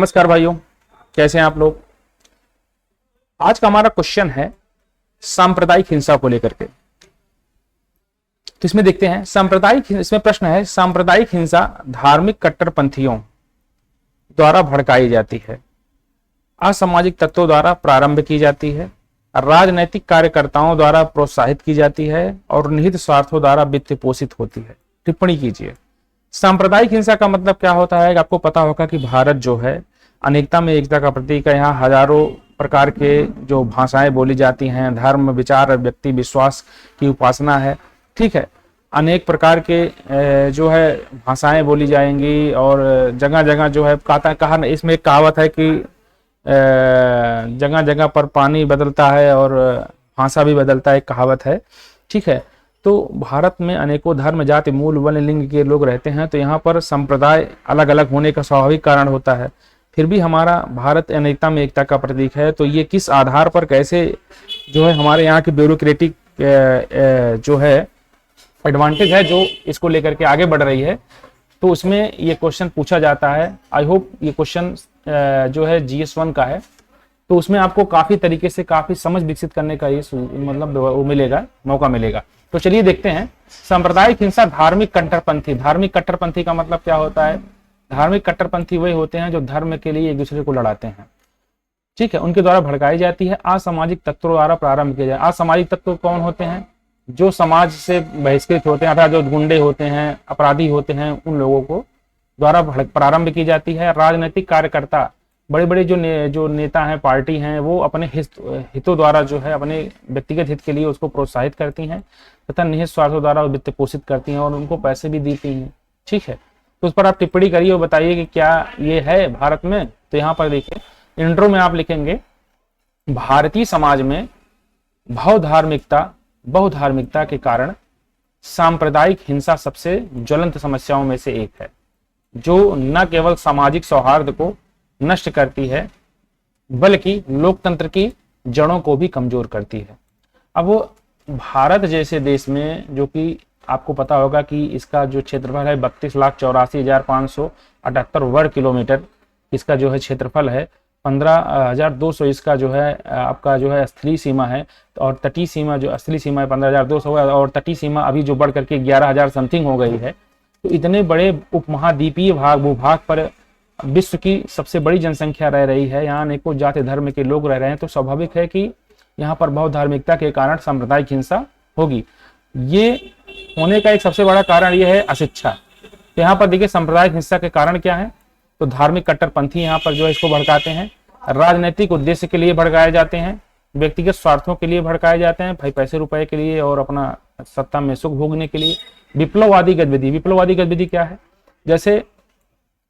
नमस्कार भाइयों, कैसे हैं आप लोग। आज का हमारा क्वेश्चन है सांप्रदायिक हिंसा को लेकर के। तो इसमें देखते हैं इसमें प्रश्न है, सांप्रदायिक हिंसा धार्मिक कट्टरपंथियों द्वारा भड़काई जाती है, असामाजिक तत्वों द्वारा प्रारंभ की जाती है, राजनैतिक कार्यकर्ताओं द्वारा प्रोत्साहित की जाती है और निहित स्वार्थों द्वारा वित्त पोषित होती है। टिप्पणी कीजिए। सांप्रदायिक हिंसा का मतलब क्या होता है। आपको पता होगा कि भारत जो है अनेकता में एकता का प्रतीक है। यहाँ हजारों प्रकार के जो भाषाएं बोली जाती हैं, धर्म, विचार, व्यक्ति विश्वास की उपासना है। ठीक है, अनेक प्रकार के जो है भाषाएं बोली जाएंगी और जगह जगह जो है कहा इसमें एक कहावत है कि जगह जगह पर पानी बदलता है और भाषा भी बदलता है, एक कहावत है। ठीक है, तो भारत में अनेकों धर्म, जाति, मूल, वर्ण, लिंग के लोग रहते हैं, तो यहाँ पर संप्रदाय अलग अलग होने का स्वाभाविक कारण होता है। फिर भी हमारा भारत अनेकता में एकता का प्रतीक है। तो ये किस आधार पर कैसे जो है हमारे यहाँ की ब्यूरोक्रेटिक जो है एडवांटेज है जो इसको लेकर के आगे बढ़ रही है, तो उसमें ये क्वेश्चन पूछा जाता है। आई होप ये क्वेश्चन जो है GS1 का है, तो उसमें आपको काफी तरीके से काफी समझ विकसित करने का ये मतलब वो मिलेगा, मौका मिलेगा। तो चलिए देखते हैं। सांप्रदायिक हिंसा धार्मिक कट्टरपंथी। धार्मिक कट्टरपंथी का मतलब क्या होता है। धार्मिक कट्टरपंथी वही होते हैं जो धर्म के लिए एक दूसरे को लड़ाते हैं। ठीक है, उनके द्वारा भड़काई जाती है। असामाजिक तत्वों द्वारा प्रारंभ किया जाए। असामाजिक तत्व कौन होते हैं। जो समाज से बहिष्कृत होते हैं अर्थात जो गुंडे होते हैं, अपराधी होते हैं, उन लोगों को द्वारा प्रारंभ की जाती है। राजनीतिक कार्यकर्ता, बड़े बड़े जो नेता हैं, पार्टी हैं, वो अपने हितों द्वारा जो है अपने व्यक्तिगत हित के लिए उसको प्रोत्साहित करती हैं तथा निहित स्वार्थों द्वारा वित्त पोषित करती हैं और उनको पैसे भी देती हैं। ठीक है, तो उस पर आप टिप्पणी करिए और बताइए कि क्या ये है भारत में। तो यहाँ पर देखिए, इंट्रो में आप लिखेंगे भारतीय समाज में बहुधार्मिकता के कारण सांप्रदायिक हिंसा सबसे ज्वलंत समस्याओं में से एक है, जो न केवल सामाजिक सौहार्द को नष्ट करती है बल्कि लोकतंत्र की जड़ों को भी कमजोर करती है। अब वो भारत जैसे देश में, जो कि आपको पता होगा कि इसका जो क्षेत्रफल है 32,84,578 वर्ग किलोमीटर इसका जो है क्षेत्रफल है। 15,200 इसका जो है आपका जो है स्थलीय सीमा है और तटीय सीमा जो असली सीमा है 15,200 है और तटीय सीमा अभी जो बढ़ करके 11,000 समथिंग हो गई है। तो इतने बड़े उपमहाद्वीपीय भूभाग पर विश्व की सबसे बड़ी जनसंख्या रह रही है। यहाँ अनेकों जाति धर्म के लोग रह रहे हैं, तो स्वाभाविक है कि यहाँ पर बहुधार्मिकता के कारण सांप्रदायिक हिंसा होगी। ये होने का एक सबसे बड़ा कारण ये है अशिक्षा। तो यहाँ पर देखिए सांप्रदायिक हिंसा के कारण क्या है। तो धार्मिक कट्टरपंथी यहाँ पर जो है इसको भड़काते हैं, राजनीतिक उद्देश्य के लिए भड़काए जाते हैं, व्यक्तिगत स्वार्थों के लिए भड़काए जाते हैं, भाई पैसे रुपए के लिए और अपना सत्ता में सुख भोगने के लिए। विप्लववादी गतिविधि क्या है। जैसे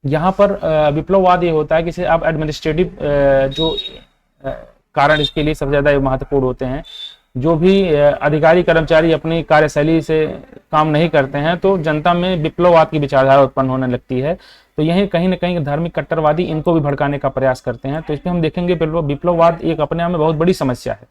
यहाँ पर विप्लववाद ये होता है कि आप एडमिनिस्ट्रेटिव जो कारण इसके लिए सबसे ज्यादा महत्वपूर्ण होते हैं। जो भी अधिकारी कर्मचारी अपनी कार्यशैली से काम नहीं करते हैं तो जनता में विप्लववाद की विचारधारा उत्पन्न होने लगती है। तो यही कहीं ना कहीं धार्मिक कट्टरवादी इनको भी भड़काने का प्रयास करते हैं। तो इसमें हम देखेंगे विप्लववाद एक अपने आप में बहुत बड़ी समस्या है।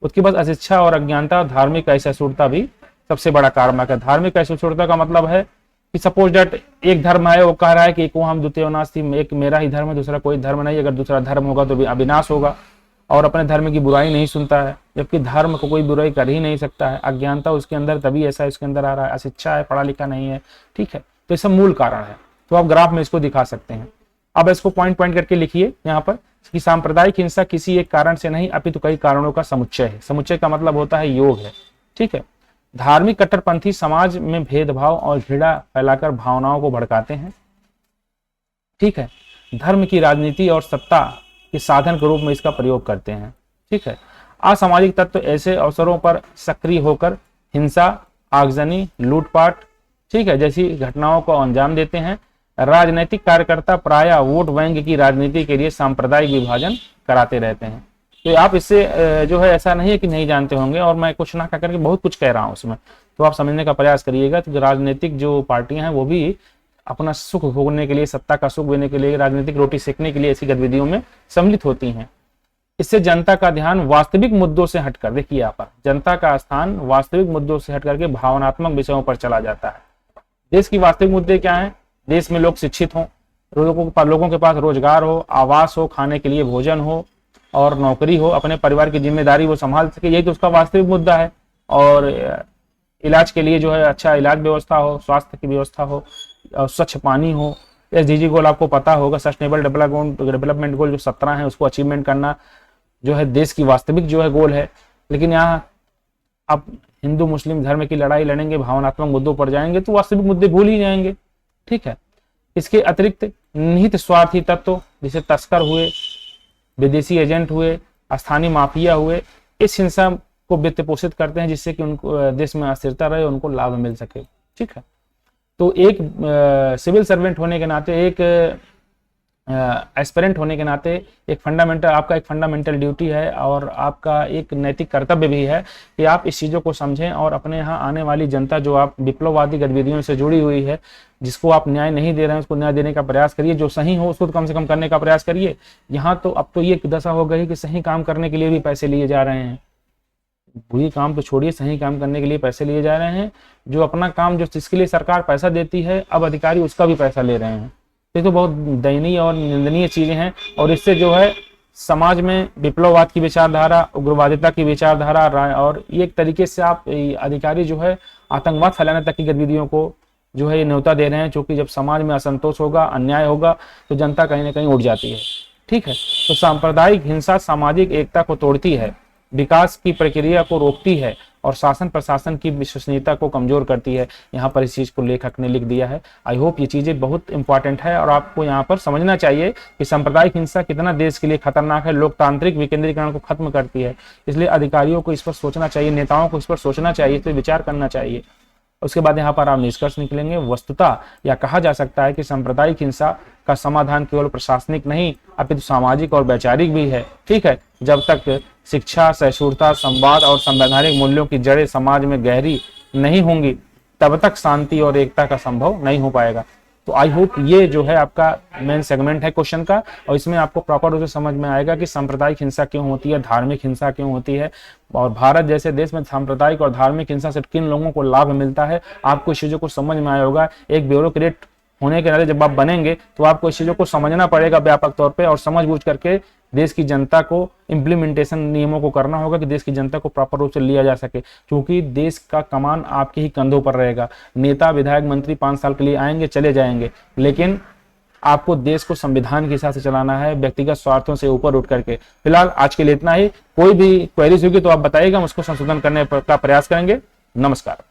उसके बाद अशिक्षा और अज्ञानता, धार्मिक असहिष्णुता भी सबसे बड़ा कारक है। धार्मिक असहिष्णुता का मतलब है कि सपोज दैट एक धर्म है, वो कह रहा है कि एक हम द्वितीय नास्ति, एक मेरा ही धर्म है, दूसरा कोई धर्म नहीं। अगर दूसरा धर्म होगा तो अविनाश होगा और अपने धर्म की बुराई नहीं सुनता है, जबकि धर्म को कोई बुराई कर ही नहीं सकता है। अज्ञानता उसके अंदर तभी ऐसा इसके अंदर आ रहा है, अशिक्षा है, पढ़ा लिखा नहीं है। ठीक है, तो ये सब मूल कारण है। तो आप ग्राफ में इसको दिखा सकते हैं। अब इसको पॉइंट करके लिखिए यहाँ पर कि सांप्रदायिक हिंसा किसी एक कारण से नहीं अपितु कई कारणों का समुच्चय है। समुच्चय का मतलब होता है योग है। ठीक है, धार्मिक कट्टरपंथी समाज में भेदभाव और घृणा फैलाकर भावनाओं को भड़काते हैं। ठीक है, धर्म की राजनीति और सत्ता के साधन के रूप में इसका प्रयोग करते हैं। ठीक है, असामाजिक तत्व ऐसे अवसरों पर सक्रिय होकर हिंसा, आगजनी, लूटपाट, ठीक है, जैसी घटनाओं को अंजाम देते हैं। राजनीतिक कार्यकर्ता प्रायः वोट बैंक की राजनीति के लिए सांप्रदायिक विभाजन कराते रहते हैं। तो आप इससे जो है ऐसा नहीं है कि नहीं जानते होंगे और मैं कुछ ना करके बहुत कुछ कह रहा हूं उसमें, तो आप समझने का प्रयास करिएगा। तो राजनीतिक जो पार्टियां हैं वो भी अपना सुख भोगने के लिए, सत्ता का सुख लेने के लिए, राजनीतिक रोटी सेकने के लिए ऐसी गतिविधियों में सम्मिलित होती हैं। इससे जनता का ध्यान वास्तविक मुद्दों से हटकर, देखिए यहाँ पर जनता का स्थान वास्तविक मुद्दों से हटकर के भावनात्मक विषयों पर चला जाता है। देश की वास्तविक मुद्दे क्या है। देश में लोग शिक्षित हों, लोगों के पास रोजगार हो, आवास हो, खाने के लिए भोजन हो और नौकरी हो, अपने परिवार की जिम्मेदारी वो संभाल सके, यही तो उसका वास्तविक मुद्दा है। और इलाज के लिए जो है अच्छा इलाज व्यवस्था हो, स्वास्थ्य की व्यवस्था हो, और स्वच्छ पानी हो। SDG गोल आपको पता होगा, सस्टेनेबल डेवलपमेंट गोल जो 17 है उसको अचीवमेंट करना जो है देश की वास्तविक जो है गोल है। लेकिन यहाँ आप हिंदू मुस्लिम धर्म की लड़ाई लड़ेंगे, भावनात्मक मुद्दों पर जाएंगे तो वास्तविक मुद्दे भूल ही जाएंगे। ठीक है, इसके अतिरिक्त निहित स्वार्थी तत्व जैसे तस्कर हुए, विदेशी एजेंट हुए, स्थानीय माफिया हुए, इस हिंसा को वित्त पोषित करते हैं जिससे कि उनको देश में अस्थिरता रहे, उनको लाभ मिल सके। ठीक है, तो एक सिविल सर्वेंट होने के नाते, एक एस्पिरेंट होने के नाते आपका एक फंडामेंटल ड्यूटी है और आपका एक नैतिक कर्तव्य भी है कि आप इस चीज़ों को समझें और अपने यहाँ आने वाली जनता जो आप विप्लववादी गतिविधियों से जुड़ी हुई है, जिसको आप न्याय नहीं दे रहे हैं, उसको न्याय देने का प्रयास करिए। जो सही हो उसको कम से कम करने का प्रयास करिए। यहाँ तो अब तो ये दशा हो गई कि सही काम करने के लिए भी पैसे लिए जा रहे हैं। बुरी काम तो छोड़िए, सही काम करने के लिए पैसे लिए जा रहे हैं। जो अपना काम जो जिसके लिए सरकार पैसा देती है, अब अधिकारी उसका भी पैसा ले रहे हैं। ये तो बहुत दयनीय और निंदनीय चीजें हैं और इससे जो है समाज में विप्लववाद की विचारधारा, उग्रवादिता की विचारधारा और ये एक तरीके से आप अधिकारी जो है आतंकवाद फैलाने तक की गतिविधियों को जो है ये न्योता दे रहे हैं। क्योंकि जब समाज में असंतोष होगा, अन्याय होगा तो जनता कहीं ना कहीं उठ जाती है। ठीक है, तो सांप्रदायिक हिंसा सामाजिक एकता को तोड़ती है, विकास की प्रक्रिया को रोकती है और शासन प्रशासन की विश्वसनीयता को कमजोर करती है। यहाँ पर इस चीज को लेखक ने लिख दिया है। आई होप ये चीजें बहुत इंपॉर्टेंट है और आपको यहाँ पर समझना चाहिए कि सांप्रदायिक हिंसा कितना देश के लिए खतरनाक है, लोकतांत्रिक विकेंद्रीकरण को खत्म करती है। इसलिए अधिकारियों को इस पर सोचना चाहिए, नेताओं को इस पर सोचना चाहिए, इस पर विचार करना चाहिए। उसके बाद यहाँ पर आप निष्कर्ष निकलेंगे। वस्तुतः या कहा जा सकता है कि सांप्रदायिक हिंसा का समाधान केवल प्रशासनिक नहीं अपितु सामाजिक और वैचारिक भी है। ठीक है, जब तक शिक्षा, सहिष्णुता, संवाद और संवैधानिक मूल्यों की जड़ें समाज में गहरी नहीं होंगी तब तक शांति और एकता का संभव नहीं हो पाएगा। तो आई होप ये जो है आपका मेन सेगमेंट है क्वेश्चन का और इसमें आपको प्रॉपर रूप से समझ में आएगा कि सांप्रदायिक हिंसा क्यों होती है, धार्मिक हिंसा क्यों होती है और भारत जैसे देश में सांप्रदायिक और धार्मिक हिंसा से किन लोगों को लाभ मिलता है। आपको इस चीजों को समझ में आया होगा। एक ब्यूरोक्रेट होने के नाते जब आप बनेंगे तो आपको इस चीजों को समझना पड़ेगा व्यापक तौर पे और समझ बूझ करके देश की जनता को इम्प्लीमेंटेशन नियमों को करना होगा कि देश की जनता को प्रॉपर रूप से लिया जा सके। क्योंकि देश का कमान आपके ही कंधों पर रहेगा। नेता, विधायक, मंत्री 5 साल के लिए आएंगे, चले जाएंगे, लेकिन आपको देश को संविधान के हिसाब से चलाना है, व्यक्तिगत स्वार्थों से ऊपर उठ करके। फिलहाल आज के लिए इतना ही। कोई भी क्वेरीज होगी तो आप बताइएगा, हम उसको संशोधन करने का प्रयास करेंगे। नमस्कार।